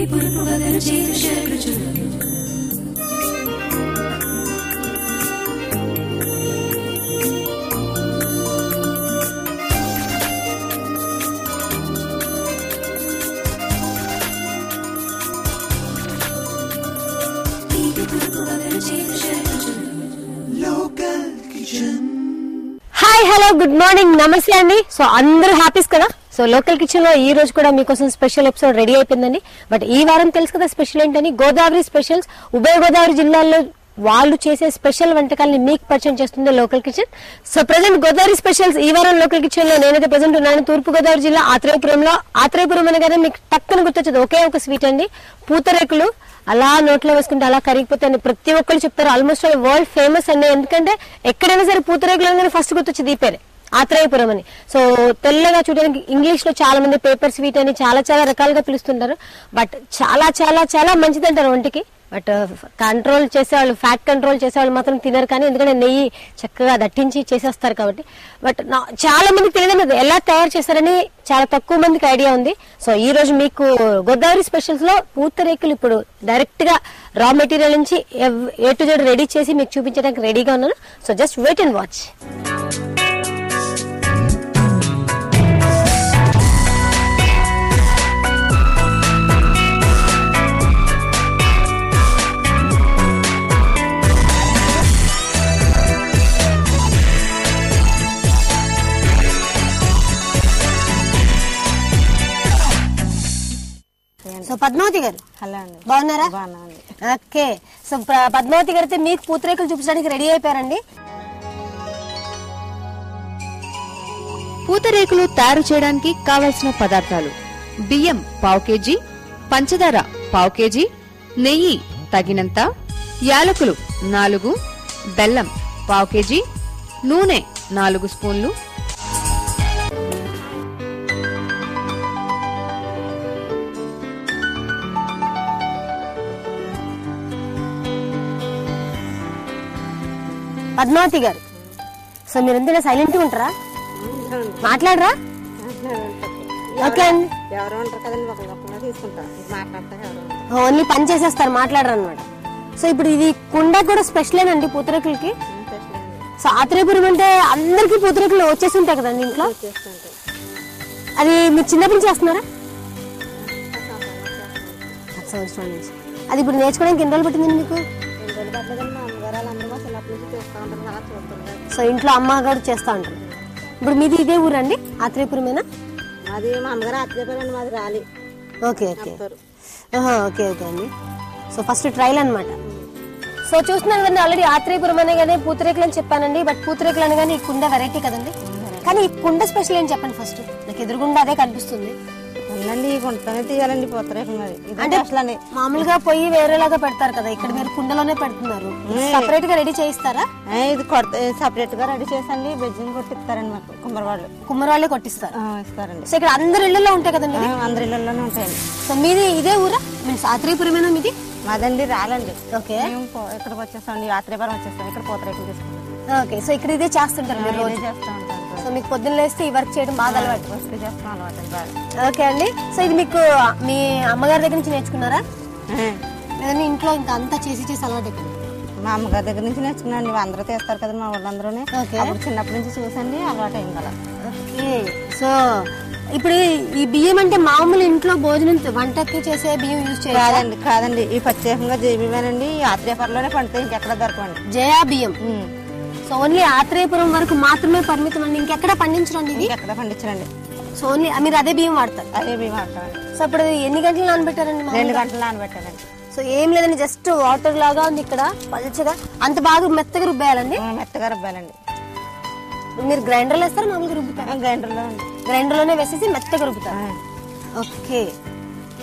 Hi hello good morning నమస్తే అండి. So అందరూ హ్యాపీస్ కదా. సో లోకల్ కిచెన్ లో ఈ రోజు కూడా మీకోసం స్పెషల్ ఎపిసోడ్ రెడీ అయిపోయిందండి. బట్ ఈ వారం తెలుసు కదా స్పెషల్ ఏంటని, గోదావరి స్పెషల్స్. ఉభయ గోదావరి జిల్లాల్లో వాళ్ళు చేసే స్పెషల్ వంటకాలని మీకు పరిచయం చేస్తుంది local kitchen. So present Godavari specials ఈ వారం లోకల్ కిచెన్ లో నేనైతే ప్రెసెంట్ ఉన్నాను తూర్పు గోదావరి జిల్లా ఆత్రేయపురంలో. ఆత్రేయపురం అనగానే మీకు టక్కున గుర్తొచ్చేది ఒకే ఒక స్వీట్ అండి, పూతరేకులు. అలా నోట్లో వేసుకుంటే అలా కరిగిపోతాయని ప్రతి ఒక్కరు చెప్తారు. ఆల్మోస్ట్ వరల్డ్ ఫేమస్ అండి. ఎందుకంటే ఎక్కడైనా సరే పూతరేకులు అనగానే ఫస్ట్ గుర్తొచ్చేది ఈ పేరే, ఆత్రేయపురం అని. సో తెల్లగా చూడడానికి ఇంగ్లీష్ లో చాలా మంది పేపర్ స్వీట్ అని చాలా చాలా రకాలుగా పిలుస్తుంటారు. బట్ చాలా చాలా చాలా మంచిది అంటారు ఒంటికి. బట్ కంట్రోల్ చేసేవాళ్ళు, ఫ్యాట్ కంట్రోల్ చేసేవాళ్ళు మాత్రం తినరు. కానీ ఎందుకంటే నెయ్యి చక్కగా దట్టించి చేసేస్తారు కాబట్టి. బట్ చాలా మందికి తెలియదు ఎలా తయారు చేస్తారని చాలా తక్కువ మందికి ఐడియా ఉంది. సో ఈ రోజు మీకు గోదావరి స్పెషల్స్ లో పూతరేకులు ఇప్పుడు డైరెక్ట్ గా రా మెటీరియల్ నుంచి ఏ టు జెడ్ రెడీ చేసి మీకు చూపించడానికి రెడీగా ఉన్నాను. So just wait and watch. So Padmavathi గారు హలో అండి, బాగున్నారా? బాగున్నాండి. ఓకే. సో పద్మావతి గారు అయితే మీకు పూతరేకులు చూపించడానికి రెడీ అయిపోయారండి. పూతరేకులు తయారు చేయడానికి కావలసిన పదార్థాలు: బియ్యం పావు కేజీ, పంచదార పావు కేజీ, నెయ్యి తగినంత, యాలకులు 4, బెల్లం పావు కేజీ, నూనె 4 స్పూన్లు, పద్మావతి గారు, సో మీరు ఎందుకంటే సైలెంట్ గా ఉంటారా, మాట్లాడరా? ఓకే అండి. ఎవరు ఉంటారు కదండి, ఒకళ్ళు తీసుకుంటారు, మాట్లాడతారు. ఓన్లీ పని చేసేస్తారు, మాట్లాడరు అనమాట. సో ఇప్పుడు ఇది కుండ కూడా స్పెషలేనండి పూతరేకులకి. సో ఆత్రేయపురం అంటే అందరికి పూతరేకులు వచ్చేసి ఉంటాయి కదండి ఇంట్లో. అది మీరు చిన్నప్పుడు నుంచి చేస్తున్నారా? సంవత్సరం నుంచి. అది ఇప్పుడు నేర్చుకోవడానికి ఎన్ని రోజులు పట్టిందండి మీకు? సో ఇంట్లో అమ్మగారు చేస్తా ఉంటారు. ఇప్పుడు మీది ఇదే ఊరండి, ఆత్రేయపురమేనా? అది మా అమ్మగారు ఆత్రేయపురం, మాది రాలి. ఓకే ఓకే ఓకే ఓకే అండి. సో ఫస్ట్ ట్రైల్ అనమాట. సో చూస్తున్నాను కదండి, ఆల్రెడీ ఆత్రేయపురం అనగానే పూతరేకులు అని చెప్పానండి. బట్ పూతరేకులు అనగానే ఈ కుండ వెరైటీ కదండి. కానీ ఈ కుండ స్పెషల్ ఏం చెప్పండి ఫస్ట్. నాకు ఎదురుగుండా అదే కనిపిస్తుంది. ఈ గుంటనే తీయాలండి పూతరేకులు. మరి అంటే మామూలుగా పొయ్యి వేరేలాగా పెడతారు కదా, ఇక్కడ మీరు కుండలోనే పెడుతున్నారు. సపరేట్ గా రెడీ చేయిస్తారా? ఇది సపరేట్ గా రెడీ చేసండి, బెజ్జిని కొట్టిస్తారండి మాకు. కుమ్మరవాళ్ళే కొట్టిస్తారు, ఇస్తారండి. సో ఇక్కడ అందరి ఇళ్లలో ఉంటాయి కదండి? అందరి ఇళ్లలోనే ఉంటాయండి. సో మీది ఇదే ఊరా? మీన్స్ ఆత్రేయపురమేనా మీది? మాదండి రాలండి. ఓకే. ఇక్కడికి వచ్చేస్తామండి, ఆత్రేయపురం వచ్చేస్తాం, ఇక్కడ పూతరేకులు తీసుకుంటాం. ఓకే. సో ఇక్కడ ఇదే చేస్తుంటారు మీరు రోజు? చేస్తా ఉంటాం. సో మీకు పొద్దున్న లేస్తే ఈ వర్క్ చేయడం బాగా అలవాటు? చేస్తాం అలవాటు బాగా. ఓకే అండి. సో ఇది మీకు మీ అమ్మగారి దగ్గర నుంచి నేర్చుకున్నారా, లేదంటే ఇంట్లో ఇంకా అంతా చేసి చేసి అలవాటు? మా అమ్మగారి దగ్గర నుంచి నేర్చుకున్నాండి. అందరూ చేస్తారు కదా మా వాళ్ళందరూ. అప్పుడు చిన్నప్పటి నుంచి చూసండి అలవాటు అయింది కదా. ఓకే. సో ఇప్పుడు ఈ బియ్యం అంటే మామూలు ఇంట్లో భోజనం వంటకి చేసే బియ్యం యూజ్ చేయాలి? కాదండి, ఈ ప్రత్యేకంగా జయ బియ్యమేనండి. ఆత్రేయపురంలోనే పండుతాయి, ఇంకెక్కడ దొరకండి. జయా బియ్యం. సో ఓన్లీ ఆత్రేయపురం వరకు మాత్రమే పరిమితం అండి, ఇంకెక్కడ పండించరండి ఇది? ఎక్కడ పండించరండి. సో ఓన్లీ మీరు అదే బియ్యం వాడతారు? అదే బియ్యం వాడతారండి. సో ఇప్పుడు ఎన్ని గంటలు నానబెట్టారండి? 2 గంటలు నానబెట్టారండి. సో ఏం లేదండి, జస్ట్ వాటర్ లాగా ఉంది ఇక్కడ పల్చగా. అంత బాగా మెత్తగా రుబ్బేయాలండి? మెత్తగా రుబ్బాలండి. మీరు గ్రైండర్లో వేస్తారా మామూలుగా రుబ్బుతారా? గ్రైండర్ లోనే వేసేసి మెత్తగా రుబ్బుతారు. ఓకే.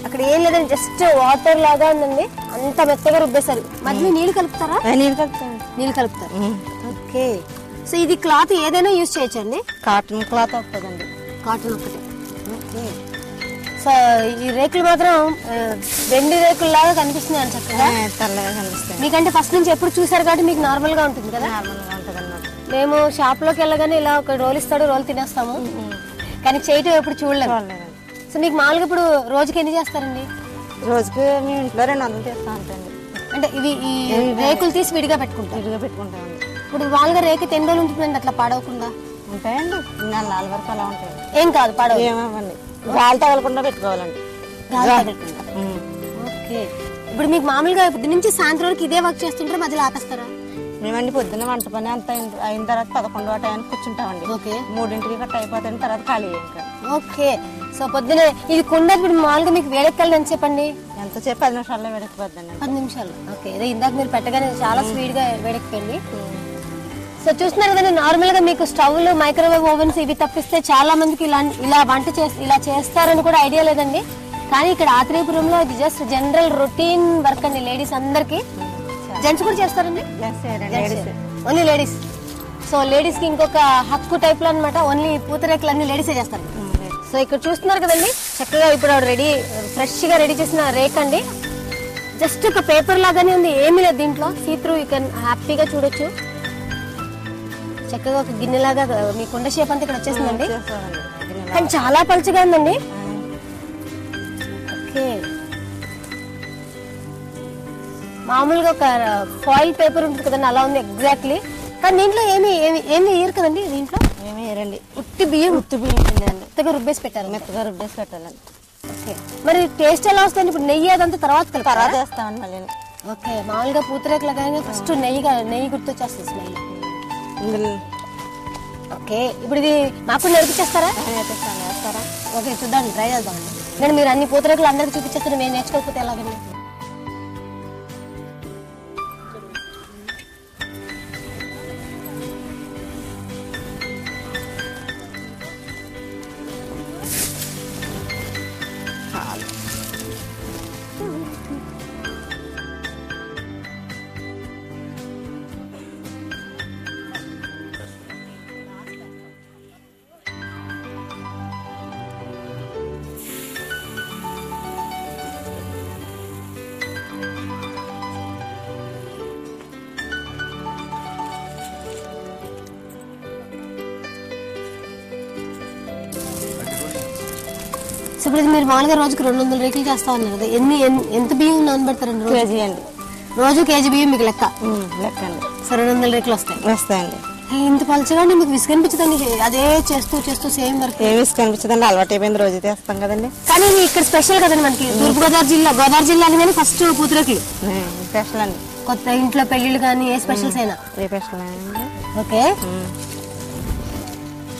అక్కడ ఏం లేదండి, జస్ట్ వాటర్ లాగా ఉందండి, అంత మెత్తగా రుబ్బేశారు. మధ్యలో నీళ్ళు కలుపుతారా? నీళ్ళు కలుపుతారు. ఓకే. సో ఇది క్లాత్ ఏదైనా యూజ్ చేయొచ్చండి? కాటన్ క్లాత్ వస్తుందండి. కాటన్ ఒకటి. ఓకే. సో ఈ రేకులు మాత్రం వెండి రేకులు లాగా కనిపిస్తున్నాయి అని చక్కగా తెల్లగా కనిపిస్తాయి. మీకంటే ఫస్ట్ నుంచి ఎప్పుడు చూసారు కాబట్టి మీకు నార్మల్ గా ఉంటుంది కదా? మేము షాప్ లోకి వెళ్ళగానే ఇలా ఒక రోల్ ఇస్తాడు, రోల్ తినేస్తాము, కానీ చేయటం ఎప్పుడు చూడలేదు. సో మీకు మామూలుగా ఇప్పుడు రోజుకి ఎన్ని చేస్తారండి? రోజుకి మేము ఇంట్లో 200 తీస్తాం అంటండి. అంటే ఇవి ఈ రేకులు తీసి విడిగా పెట్టుకుంటాం. విడిగా పెట్టుకుంటామండి. ఇప్పుడు వాళ్ళగా రేకు ఎన్ని రోజులు ఉంటుందండి అట్లా పాడవకుండా? ఉంటాయండి, 4 వరకు అలా ఉంటాయి. ఏం కాదు పాడవు. ఏమవ్వండి, గాలి తగలకుండా పెట్టుకోవాలండి. గాలి తగలకుండా. ఓకే. ఇప్పుడు మీకు మామూలుగా పొద్దు నుంచి సాయంత్రం వరకు ఇదే వర్క్ చేస్తుంటారా, మధ్యలో ఆపేస్తారా? మేమండి పొద్దున్న వంట పని అంతా అయిన తర్వాత 11 ఆ టైంకి కూర్చుంటామండి. ఓకే. 3కి గట్ట అయిపోతాయి, తర్వాత ఖాళీ ఇంకా. ఓకే. సో పొద్దునే ఇది కుండ ఇప్పుడు మామూలుగా మీకు వేడెక్కాలి అని చెప్పండి. ఎంతసేపు 10 నిమిషాల్లో వేడెక్కిపోద్దండి. 10 నిమిషాలు. ఓకే. అదే ఇందాక మీరు పెట్టగానే చాలా స్పీడ్ గా వేడెక్కిపోయింది. సో చూస్తున్నారు కదండి, నార్మల్ గా మీకు స్టవ్లు, మైక్రోవేవ్ ఓవెన్స్ ఇవి తప్పిస్తే చాలా మందికి ఇలా వంట ఇలా చేస్తారని కూడా ఐడియా లేదండి. కానీ ఇక్కడ ఆత్రేయపురంలో ఇది జస్ట్ జనరల్ రొటీన్ వర్క్ అండి లేడీస్ అందరికి. జెంట్స్ కూడా చేస్తారండి? Only ladies. సో లేడీస్ కి ఇంకొక హక్కు టైప్ లో అనమాట. ఓన్లీ పూతరేకులు అన్ని లేడీసే చేస్తారు. సో ఇక్కడ చూస్తున్నారు కదండి, చక్కగా ఇప్పుడు రెడీ ఫ్రెష్ గా రెడీ చేసిన రేక్ అండి. జస్ట్ ఒక పేపర్ లాగానే ఉంది, ఏమీ లేదు దీంట్లో. సీత్రూ యూ కెన్ హ్యాపీగా చూడొచ్చు. చక్కగా ఒక గిన్నెలాగా మీ కుండ షేప్ అంతా ఇక్కడ వచ్చేసిందండి. కానీ చాలా పలుచగా ఉందండి. ఓకే. మామూలుగా ఒక ఫాయిల్ పేపర్ ఉంటుంది కదండి, అలా ఉంది ఎగ్జాక్ట్లీ. కానీ దీంట్లో ఏమి వేయరు కదండి. దీంట్లో ఏమి వేయరండి, ఉత్తి బియ్యం పిండి అండి. మెత్తగా రుబ్బేసి పెట్టారు. మెత్తగా రుబ్బేసి పెట్టాలండి. ఓకే. మరి టేస్ట్ ఎలా వస్తుంది? ఇప్పుడు నెయ్యి అదంతా తర్వాత వేస్తామండి మళ్ళీ. ఓకే. మామూలుగా పూతరేకులు కానీ ఫస్ట్ నెయ్యి గుర్తొచ్చేస్తుంది స్మెల్. ఓకే. ఇప్పుడు ఇది నాకు నేర్పించేస్తారా? వేస్తారా? ఓకే, చూద్దాం, ట్రై చేద్దామండి. నేను మీరు అన్ని పూతరేకులు అందరికి చూపించేస్తారు, మేము నేర్చుకోకపోతే ఎలాగండి? సో ఇప్పుడు మీరు మామూలుగా రోజుకి 200 రేకులు చేస్తా ఉన్నారు కదా, ఎంత బియ్యం నానబెడతారండి? కేజీ అండి. రోజు కేజీ బియ్యం మీకు లెక్క? లెక్క అండి. సో 200 రేకులు వస్తాయండి. ఇంత పలుచగా మీకు విసుగు అనిపించదండి అదే చేస్తూ సేమ్ వర్క్? ఏమి విసుగు అనిపించదండి, అలవాటు అయిపోయింది, రోజు చేస్తాం కదండి. కానీ ఇక్కడ స్పెషల్ కదండి మనకి, తూర్పుగోదావరి జిల్లా కానీ ఫస్ట్ పూతరేకులు స్పెషల్ అండి. కొత్త ఇంట్లో పెళ్లిళ్ళు కానీ ఏ స్పెషల్స్ అయినా? ఏ స్పెషల్ అండి. ఓకే.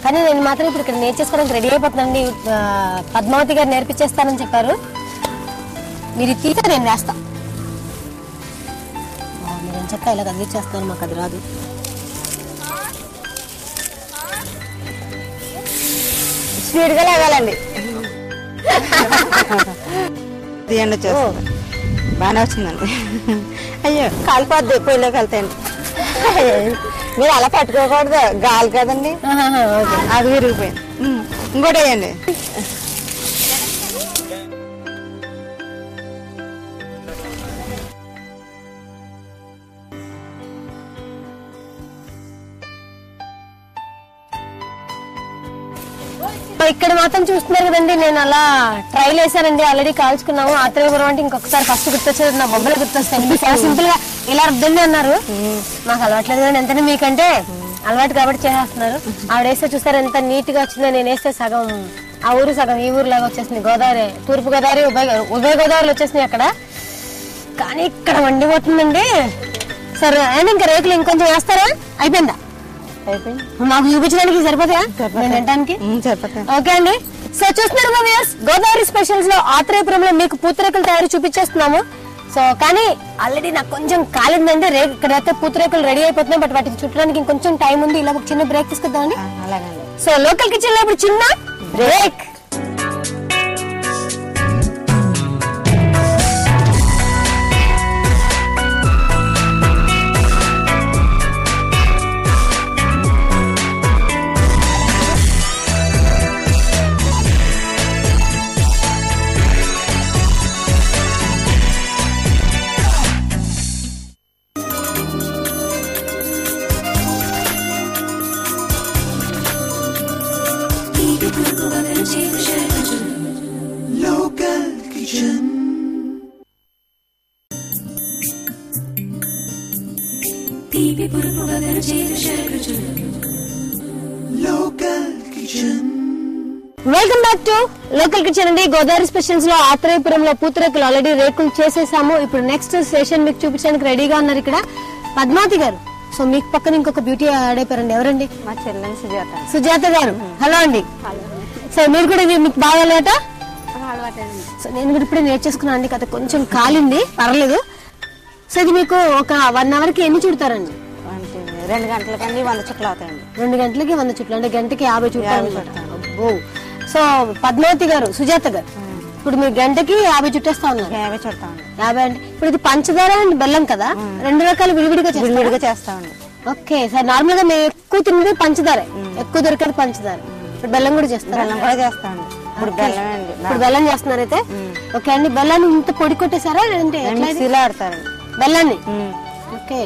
కానీ నేను మాత్రం ఇప్పుడు ఇక్కడ నేర్చేసుకోవడానికి రెడీ అయిపోతుందండి. పద్మావతి గారు నేర్పించేస్తానని చెప్పారు. మీరు తీస్తే నేను వేస్తా. మీరేం చెప్తా ఇలా కదిలిచ్చేస్తాను, మాకు అది రాదు. స్పీడ్ గా లాగాలండి. తీయండి, వచ్చేస్తుంది. బాగానే వచ్చిందండి. అయ్యో కాలిపోద్ది, పొయ్యిలోకి వెళ్తాయండి. మీరు అలా పట్టుకోకూడదు, గాలి కదండి, అది విరిగిపోయింది. ఇంకోటి వేయండి. ఇక్కడ మాత్రం చూస్తున్నారు కదండి, నేను అలా ట్రైల్ వేసానండి. ఆల్రెడీ కాల్చుకున్నాము. ఆత్రేయపురం అంటే ఇంకొకసారి ఫస్ట్ గుర్తొచ్చేది నా బొమ్మలు గుర్తొస్తాయి. చాలా సింపుల్ గా ఇలా రుద్దండి అన్నారు. మాకు అలవాట్లేదు కానీ ఎంతనే మీకంటే అలవాటు కాబట్టి చేసేస్తున్నారు. ఆవిడ వేస్తే చూసారు ఎంత నీట్ గా వచ్చిందో. నేను వేస్తే సగం ఆ ఊరు సగం ఈ ఊరు లాగా వచ్చేసింది. గోదావరి, తూర్పు గోదావరి, ఉభయ గోదావరిలో వచ్చేసినాయి అక్కడ. కానీ ఇక్కడ వండిపోతుందండి. సరే అండి, ఇంకా రేకులు ఇంకొంచెం వేస్తారా? అయిపోయిందా? మాకు చూపించడానికి సరిపోతాయా నేను తినడానికి? ఓకే అండి. సో చూస్తున్నారు గోదావరి స్పెషల్స్ లో ఆత్రేయపురంలో మీకు పూతరేకులు తయారు చూపించేస్తున్నాము. సో కానీ ఆల్రెడీ నాకు కొంచెం కాలిందంటే ఇక్కడైతే పూతరేకులు రెడీ అయిపోతున్నాయి. బట్ వాటికి చుట్టడానికి ఇంకొంచెం టైం ఉంది. ఇలా ఒక చిన్న బ్రేక్ తీసుకొద్దామండి. సో లోకల్ కిచెన్ లో ఇప్పుడు చిన్న break. Ruchi welcome back to local kitchen అండి. గోదావరి స్పెషల్స్ లో ఆత్రేయపురంలో పూతరేకులు ఆల్రెడీ రేకులు చేసేసాము. ఇప్పుడు నెక్స్ట్ స్టేషన్ మీకు చూపించడానికి రెడీగా ఉన్నారు ఇక్కడ పద్మావతి గారు. సో మీకు పక్కన ఇంకొక బ్యూటీ యాడ్ అయిపోయారండి. ఎవరండి? మా చెల్లెని సుజాత. సుజాత గారు, హలో అండి. సో మీరు కూడా ఇది మీకు బాగా అలవాట? సో నేను కూడా ఇప్పుడే నేర్చేసుకున్నాను అండి. కథ కొంచెం కాలింది, పర్లేదు. సో ఇది మీకు ఒక 1 అవర్ కి ఎన్ని చుడతారండి? అంటే 2 గంటలకండి 100 చుట్లు అవుతాయండి. 2 గంటలకి 100 చుట్లు, అంటే గంటకి 50 చుట్లు అనమాట. అబ్బో. సో పద్మావతి గారు, సుజాత గారు, ఇప్పుడు మీరు గంటకి 50 చుట్టేస్తా ఉన్నారు. 50 చుడతామండి. 50 అంటే ఇప్పుడు ఇది పంచదార అండ్ బెల్లం కదా, 2 రకాలు విడివిడిగా విడివిడిగా చేస్తామండి. Okay sir. నార్మల్ గా మేము ఎక్కువ తినేది పంచదార, ఎక్కువ దొరికేది పంచదార. ఇప్పుడు బెల్లం కూడా చేస్తారు. బెల్లం కూడా చేస్తామండి. ఇప్పుడు బెల్లం అండి. ఇప్పుడు బెల్లం చేస్తున్నారు అయితే. ఓకే అండి. బెల్లాన్ని ఇంత పొడి కొట్టేసారా లేదంటే మిక్సీలో ఆడతారండి బెల్లాన్ని? ఓకే,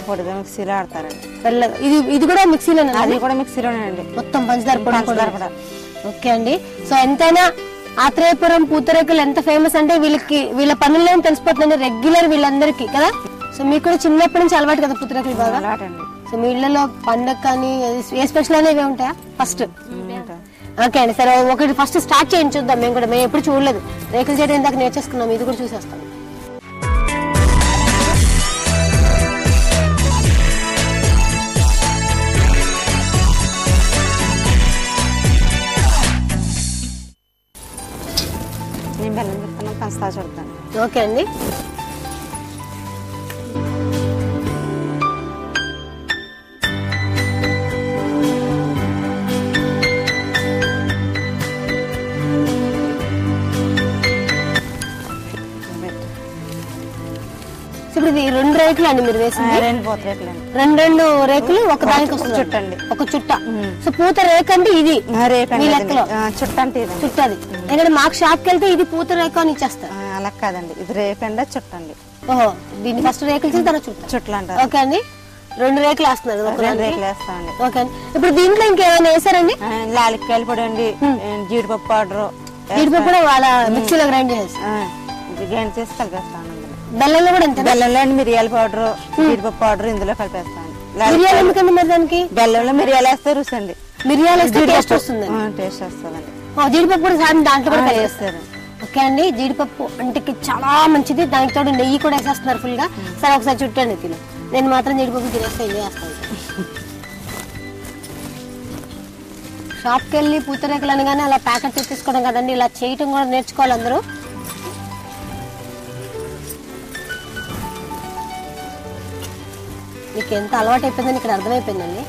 పొడిగా మిక్సీలో ఆడతారండి. బెల్లం ఇది కూడా మిక్సీలోనే? అది కూడా మిక్సీలోనేనండి. మొత్తం పంచదార పొడి పంచదార కూడా. ఓకే అండి. సో ఎంతైనా ఆత్రేయపురం పూతరేకులు ఎంత ఫేమస్ అంటే వీళ్ళ పనుల్లో తెలిసిపోతుందండి రెగ్యులర్ వీళ్ళందరికీ కదా. సో మీకు కూడా చిన్నప్పటి నుంచి అలవాటు కదా పూతరేకులు బాగా? సో మీ ఇళ్లలో పండగ కానీ ఏ స్పెషల్ అనేవి ఉంటాయా ఫస్ట్? ఓకే అండి. సరే ఒకటి ఫస్ట్ స్టార్ట్ చేయండి, చూద్దాం. మేము ఎప్పుడు చూడలేదు. రేకులు చేయడం ఇందాక నేర్చేసుకున్నాం, ఇది కూడా చూసేస్తాం. నేను బెల్లం చెప్తాను, పంచదార చుడతాను. ఓకే అండి. ఇప్పుడు ఇది 2 రేకులు అండి మీరు వేసింది? 2 పూతరేకులు అండి. 2 రేకులు ఒక దానికి వస్తుంది. చుట్ట అండి. ఒక చుట్ట. సో పూత రేకు అంటే ఇది మీ లెక్కలో చుట్ట అంటే ఇది చుట్టది. ఎందుకంటే మాకు షాప్ కి వెళ్తే ఇది పూత రేకు అని ఇచ్చేస్తారు. అలా కాదండి, ఇది రేకండి చుట్టండి. ఓహో, దీన్ని ఫస్ట్ రేకులు చేసి తర్వాత చుట్ట. చుట్లు అంటారు. ఓకే అండి. 2 రేకులు వేస్తున్నారు. 2 రేకులు వేస్తామండి. ఓకే అండి. ఇప్పుడు దీంట్లో ఇంకేమైనా వేసారండి? లాలిక్కాయలు పొడి అండి, జీడిపప్పు పౌడర్. జీడిపప్పు కూడా వాళ్ళ మిక్సీలో గ్రైండ్ చేసి గ్రైండ్ చేసి కలిపేస్తామండి. బెల్లంలో కూడా అంతే? బెల్లంలో మిరియాల పౌడర్, జీడిపప్పు పౌడర్ ఇందులో కలిపేస్తామండి. మిరియాలు ఎందుకండి మరి దానికి? బెల్లంలో మిరియాలు వేస్తే రుచి అండి. మిరియాలు వేస్తే టేస్ట్ వస్తుంది. టేస్ట్ వస్తుందండి. జీడిపప్పు కూడా దాంట్లో కూడా వేస్తారు. ఓకే అండి. జీడిపప్పు అంటికి చాలా మంచిది. దానికి తోడు నెయ్యి కూడా వేసేస్తున్నారు ఫుల్ గా. సరే ఒకసారి చుట్టండి తిని. నేను మాత్రం జీడిపప్పు తినేస్తే ఇల్లు వేస్తాను. షాప్కి వెళ్ళి పూతరేకులు అనగానే అలా ప్యాకెట్ తెచ్చేసుకోవడం కదండి, ఇలా చేయటం కూడా నేర్చుకోవాలి అందరూ. మీకు ఎంత అలవాటు అయిపోయిందని ఇక్కడ అర్థమైపోయిందండి.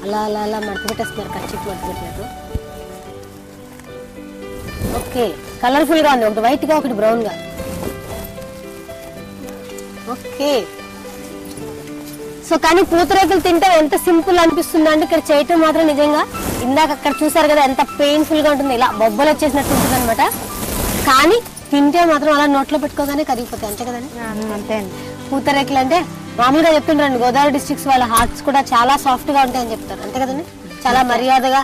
అలా అలా అలా మడత పెట్టేస్తున్నారు, కచ్చికి మడత పెట్టినట్టు. ఓకే, కలర్ఫుల్ గా ఉంది. ఒకటి వైట్ గా, ఒకటి బ్రౌన్ గా. ఓకే. సో కానీ పూతరేకులు తింటే ఎంత సింపుల్ అనిపిస్తుంది అంటే ఇక్కడ చేయటం మాత్రం నిజంగా ఇందాక అక్కడ చూసారు కదా ఎంత పెయిన్ఫుల్ గా ఉంటుంది. ఇలా బొబ్బలు వచ్చేసినట్టు ఉంటుంది అనమాట. కానీ తింటే మాత్రం అలా నోట్లో పెట్టుకోగానే కరిగిపోతాయి, అంతే కదండి? అంతే అండి. పూతరేకులు అంటే మామూలుగా చెప్తుంటారండి, గోదావరి డిస్ట్రిక్ట్స్ వాళ్ళ హార్ట్స్ కూడా చాలా సాఫ్ట్ గా ఉంటాయని చెప్తారు, అంతే కదండి? చాలా మర్యాదగా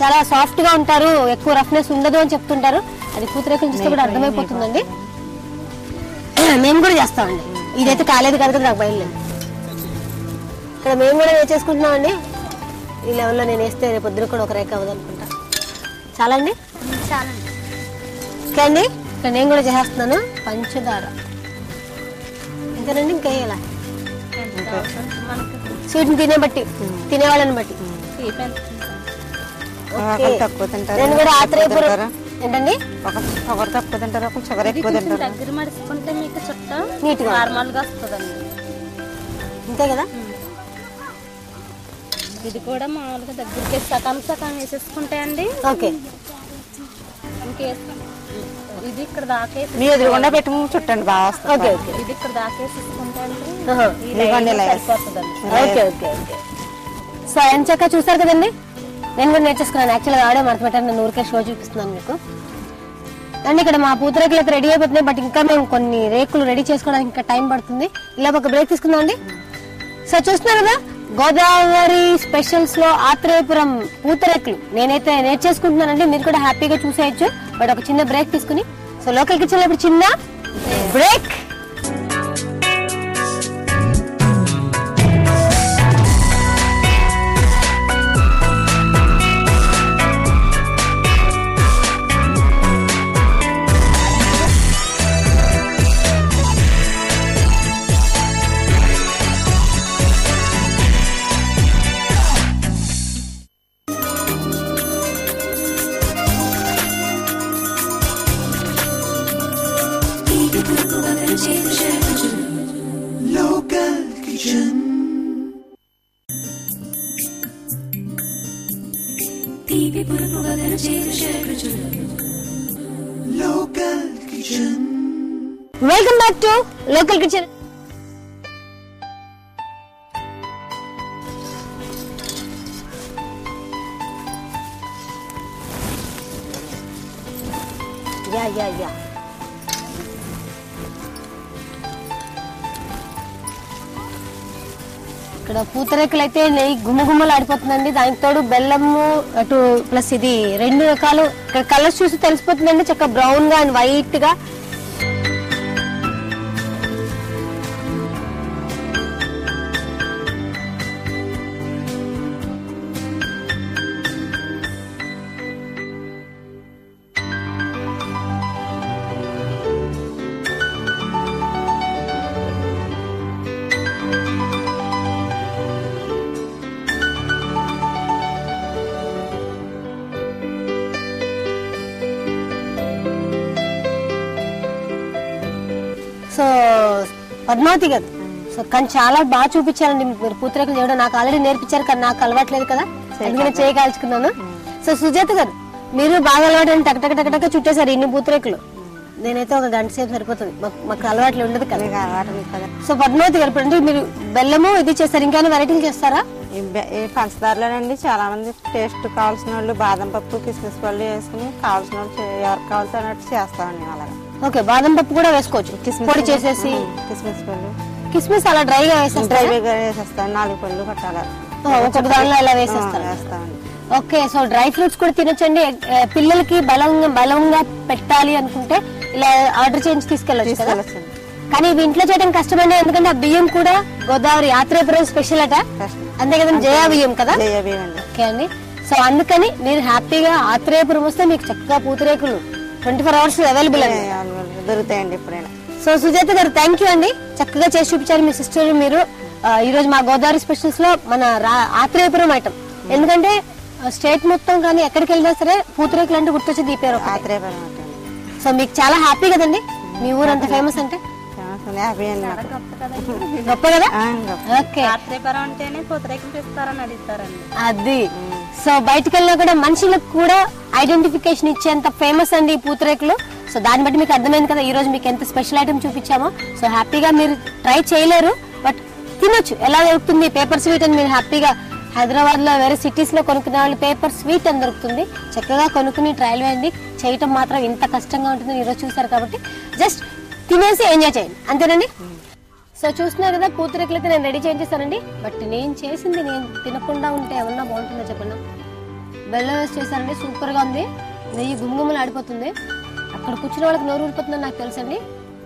చాలా సాఫ్ట్ గా ఉంటారు, ఎక్కువ రఫ్నెస్ ఉండదు అని చెప్తుంటారు. అది పూతరేకులు చూస్తే కూడా అర్థమైపోతుందండి. మేము కూడా చేస్తామండి. ఇదైతే కాలేదు కదా, నాకు బయలుదేరి ఇక్కడ మేము కూడా వేసేసుకుంటున్నామండి. ఈ లెవెల్లో నేను వేస్తే రేపు పొద్దున కూడా ఒక రేఖ అవ్వదు అనుకుంటా. చాలా అండి, ఓకే అండి. ఇక్కడ నేను కూడా చేసేస్తున్నాను. పంచదార ఇంతేనండి, ఇంకా వేయాలా? స్వీట్ తినే బట్టి, తినే వాళ్ళని బట్టి. తక్కువ తింటారు, నేను కూడా ఆత్రేయపురం ఏంటండి, షుగర్ తక్కువ తింటారు, షుగర్ ఎక్కువ తింటారు. దగ్గర మడుచుకుంటే మీకు చుట్ట నీట్ గా నార్మల్ గా వస్తుందండి. అంతే కదా? ఇది కూడా మామూలుగా దగ్గరికి సగం సగం వేసేసుకుంటే అండి. ఓకే, ఇది ఇక్కడ దాకేసి మీ ఎదురుగుండా పెట్టి చుట్టండి, బాగా వస్తుంది. ఓకే ఓకే, ఇది ఇక్కడ దాకేసేసుకుంటే అండి సరిపోతుందండి. Okay okay okay. సో ఎంచక్క చూసారు కదండి, నేను కూడా నేర్చేసుకున్నాను. యాక్చువల్గా ఆడే మడత పెట్టాను, నేను ఊరికే షో చూపిస్తున్నాను మీకు. అండ్ ఇక్కడ మా పూతరేకులు అయితే రెడీ అయిపోతున్నాయి. బట్ ఇంకా మేము కొన్ని రేకులు రెడీ చేసుకోవడానికి ఇంకా టైం పడుతుంది. ఇలా ఒక బ్రేక్ తీసుకుందాం అండి. సో చూస్తున్నారు కదా, గోదావరి స్పెషల్స్ లో ఆత్రేయపురం పూతరేకులు నేనైతే నేర్చేసుకుంటున్నానండి. మీరు కూడా హ్యాపీగా చూసేయచ్చు. బట్ ఒక చిన్న బ్రేక్ తీసుకుని, సో లోకల్ కిచెన్ లో ఇప్పుడు చిన్న break. Welcome back to local kitchen. Yeah ఇక్కడ పూతరేకులు అయితే నెయ్యి గుమ్మగుమ్మలు ఆడిపోతుందండి. దానికి తోడు బెల్లము అటు ప్లస్ ఇది 2 రకాలు. ఇక్కడ కలర్స్ చూసి తెలిసిపోతుందండి, చక్కగా బ్రౌన్ గా అండ్ వైట్ గా. సో పద్మావతి గారు, సో కానీ చాలా బాగా చూపించారండి మీరు పూతరేకులు చేయడం. నాకు ఆల్రెడీ నేర్పించారు కానీ నాకు అలవాట్లేదు కదా, అందుకని చేయగలుచుకున్నాను. సో సుజాత గారు, మీరు బాగా అలవాటు టక్ టక్ టక్ టక్ చుట్టేశారు ఇన్ని పూతరేకులు. నేనైతే ఒక గంట సేపు సరిపోతుంది, మాకు అలవాట్లు ఉండదు కదా. సో పద్మావతి గారు, ఇప్పుడు మీరు బెల్లము ఇది చేస్తారు, ఇంకా వెరైటీలు చేస్తారా? ఈ పంచదారలోనండి చాలా మంది టేస్ట్ కావాల్సిన వాళ్ళు బాదం పప్పు కిస్మిస్ పళ్ళు వేసుకుని కావాల్సిన వాళ్ళు ఎవరికి కావాల్సిన అన్నట్టు చేస్తామండి. అలాగా ఓకే, బాదం పప్పు కూడా వేసుకోవచ్చు, పొడి చేసేసి. కిస్మిస్ పళ్ళు, కిస్మిస్ అలా డ్రైగా వేసేస్తారు, డ్రైగా వేసేస్తాను. 4 పళ్ళు పట్టాలి, ఒక్కొక్క దానిలో అలా వేసేస్తామండి. ఓకే, సో డ్రై ఫ్రూట్స్ కూడా తినొచ్చండి. పిల్లలకి బలంగా పెట్టాలి అనుకుంటే ఇలా ఆర్డర్ చేయించి తీసుకెళ్ళచ్చు కదా. కానీ ఇవి ఇంట్లో చేయడం కష్టమండి, ఎందుకంటే ఆ బియ్యం కూడా గోదావరి ఆత్రేయపురం స్పెషల్ అట, అంతే కదండి, జయా బియ్యం కదా. ఓకే అండి, సో అందుకని మీరు హ్యాపీగా ఆత్రేయపురం వస్తే మీకు చక్కగా పూతరేకులు 24 hours అవైలబుల్ అండి, దొరుకుతాయండి ఎప్పుడైనా. సో సుజాత గారు, థ్యాంక్ యూ అండి, చక్కగా చేసి చూపించారు మీ సిస్టర్. మీరు ఈ రోజు మా గోదావరి స్పెషల్స్ లో మన ఆత్రేయపురం ఐటమ్, ఎందుకంటే స్టేట్ మొత్తం కానీ ఎక్కడికి వెళ్ళినా సరే పూతరేకులు అంటే గుర్తొచ్చేది ఈ పేరు ఆత్రేయపురం. సో మీకు చాలా హ్యాపీ కదండి, మీ ఊరు అంత ఫేమస్ అంటే. గొప్ప కదా. ఓకే, ఆత్రేయపురం అంటేనే పూతరేకులు తెస్తారని అడుగుతారండి. అది సో బయటకు వెళ్ళినా కూడా మనుషులకు కూడా ఐడెంటిఫికేషన్ ఇచ్చేంత ఫేమస్ అండి ఈ పూతరేకులు. సో దాన్ని బట్టి మీకు అర్థమైంది కదా ఈ రోజు మీకు ఎంత స్పెషల్ ఐటమ్ చూపించామో. సో హ్యాపీగా మీరు ట్రై చేయలేరు బట్ తినొచ్చు. ఎలా దొరుకుతుంది పేపర్ స్వీట్ అని మీరు హ్యాపీగా హైదరాబాద్ లో వేరే సిటీస్ లో కొనుక్కునే వాళ్ళు పేపర్ స్వీట్ అని దొరుకుతుంది. చక్కగా కొనుక్కుని ట్రయల్ వేయండి. చేయటం మాత్రం ఇంత కష్టంగా ఉంటుందని ఈరోజు చూసారు కాబట్టి జస్ట్ తినేసి ఎంజాయ్ చేయండి, అంతేనండి. సో చూస్తున్నారు కదా, పూతరేకులు అయితే నేను రెడీ చేయించేస్తానండి. బట్ నేను చేసింది నేను తినకుండా ఉంటే ఏమన్నా బాగుంటుందో చెప్పండి. బెల్లం వేసి చేశానండి, సూపర్ గా ఉంది. నెయ్యి గుమ్గుమ్మలు ఆడిపోతుంది. అక్కడ కూర్చున్న వాళ్ళకి నోరు ఊరిపోతుందని నాకు తెలుసండి.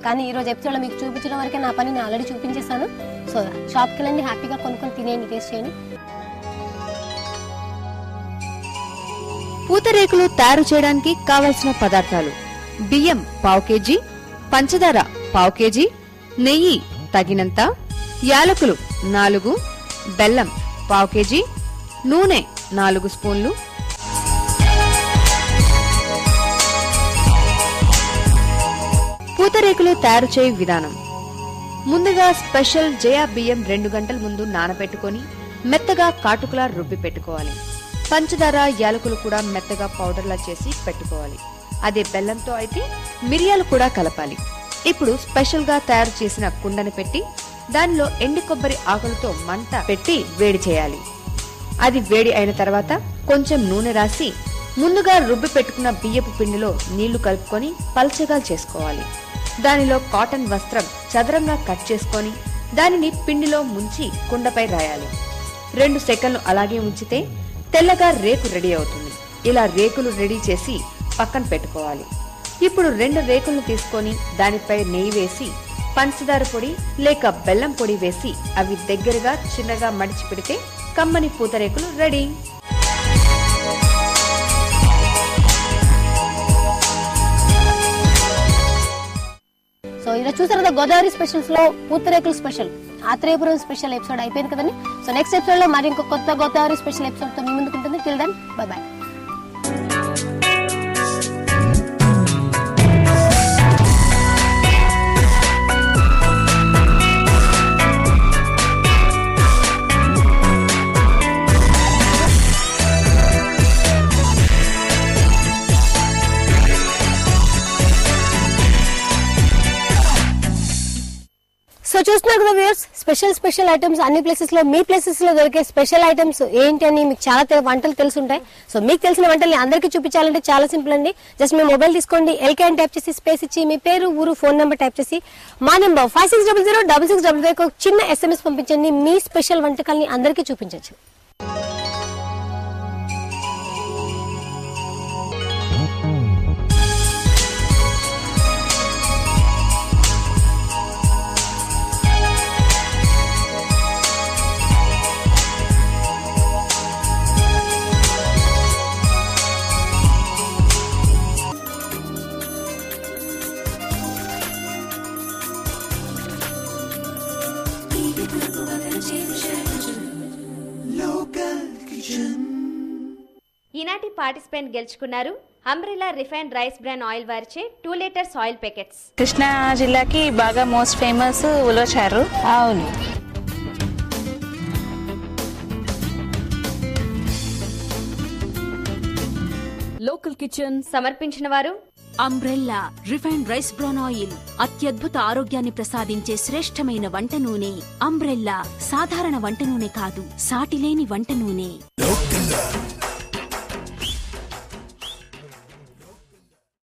కానీ ఈ రోజు ఎపిసోడ్ లో మీకు చూపించడం వరకే నా పని నేను ఆల్రెడీ చూపించేశాను. సో షాప్కి వెళ్ళండి, హ్యాపీగా కొనుక్కొని తినేయండి, టేస్ట్ చేయండి. పూతరేకులు తయారు చేయడానికి కావలసిన పదార్థాలు: బియ్యం 1/2 kg, పంచదార 1/2 kg, నెయ్యి తగినంత, యాలకులు 4, బెల్లం 1/2 kg, నూనె 4 స్పూన్లు. పూతరేకులు తయారు చేయు విధానం: ముందుగా స్పెషల్ జయా బియ్యం 2 గంటల ముందు నానబెట్టుకుని మెత్తగా కాటుకులా రుబ్బి పెట్టుకోవాలి. పంచదార, యాలకులు కూడా మెత్తగా పౌడర్లా చేసి పెట్టుకోవాలి. అదే బెల్లంతో అయితే మిరియాలు కూడా కలపాలి. ఇప్పుడు స్పెషల్ గా తయారు చేసిన కుండను పెట్టి దానిలో ఎండు కొబ్బరి ఆకులతో మంట పెట్టి వేడి చేయాలి. అది వేడి అయిన తర్వాత కొంచెం నూనె రాసి ముందుగా రుబ్బి పెట్టుకున్న బియ్యపు పిండిలో నీళ్లు కలుపుకొని పల్చగా చేసుకోవాలి. దానిలో కాటన్ వస్త్రం చదరంగా కట్ చేసుకొని దానిని పిండిలో ముంచి కుండపై రాయాలి. 2 సెకన్లు అలాగే ఉంచితే తెల్లగా రేకు రెడీ అవుతుంది. ఇలా రేకులు రెడీ చేసి పక్కన పెట్టుకోవాలి. ఇప్పుడు 2 రేకులను తీసుకొని దానిపై నెయ్యి వేసి పంచదార పొడి లేక బెల్లం పొడి వేసి అవి దగ్గరగా చిన్నగా మడిచి పెడితే కమ్మని పూతరేకులు రెడీ. సో ఇలా చూసారు కదా, గోదావరి స్పెషల్స్ లో పూతరేకులు స్పెషల్, ఆత్రేయపురం స్పెషల్ ఎపిసోడ్ అయిపోయింది కదండి. సో నెక్స్ట్ ఎపిసోడ్ లో మరి ఇంకో కొత్త గోదావరి స్పెషల్ ఎపిసోడ్ తో మీ ముందుకు ఉంటుంది. Till then bye bye. So చూస్తున్నారు కదా వ్యూయర్స్, స్పెషల్ ఐటమ్స్ అన్ని ప్లేసెస్ లో, మీ ప్లేసెస్ లో దొరికే స్పెషల్ ఐటమ్స్ ఏంటి అని మీకు చాలా వంటలు తెలుసుంటాయి. సో మీకు తెలిసిన వంటల్ని అందరికీ చూపించాలంటే చాలా సింపుల్ అండి. జస్ట్ మీ మొబైల్ తీసుకోండి, ఎల్కే అని టైప్ చేసి స్పేస్ ఇచ్చి మీ పేరు, ఊరు, ఫోన్ నెంబర్ టైప్ చేసి మా నెంబర్ 56006655 ఒక చిన్న SMS పంపించండి. మీ స్పెషల్ వంటకాల్ని అందరికీ చూపించవచ్చు. ఈనాటి పార్టిసిపెంట్ గెలుచుకున్నారు umbrella refined rice bran oil వారిచే 2 లీటర్స్ ఆయిల్ ప్యాకెట్స్. కృష్ణా జిల్లాకి బాగా మోస్ట్ ఫేమస్ ఉలవచారు. అవును. లోకల్ కిచెన్ సమర్పించిన వారు umbrella refined rice bran oil, అత్యద్భుత ఆరోగ్యాన్ని ప్రసాదించే శ్రేష్టమైన వంట నూనె. అంబ్రెల్లా సాధారణ వంట నూనె కాదు, సాటిలేని వంట నూనె.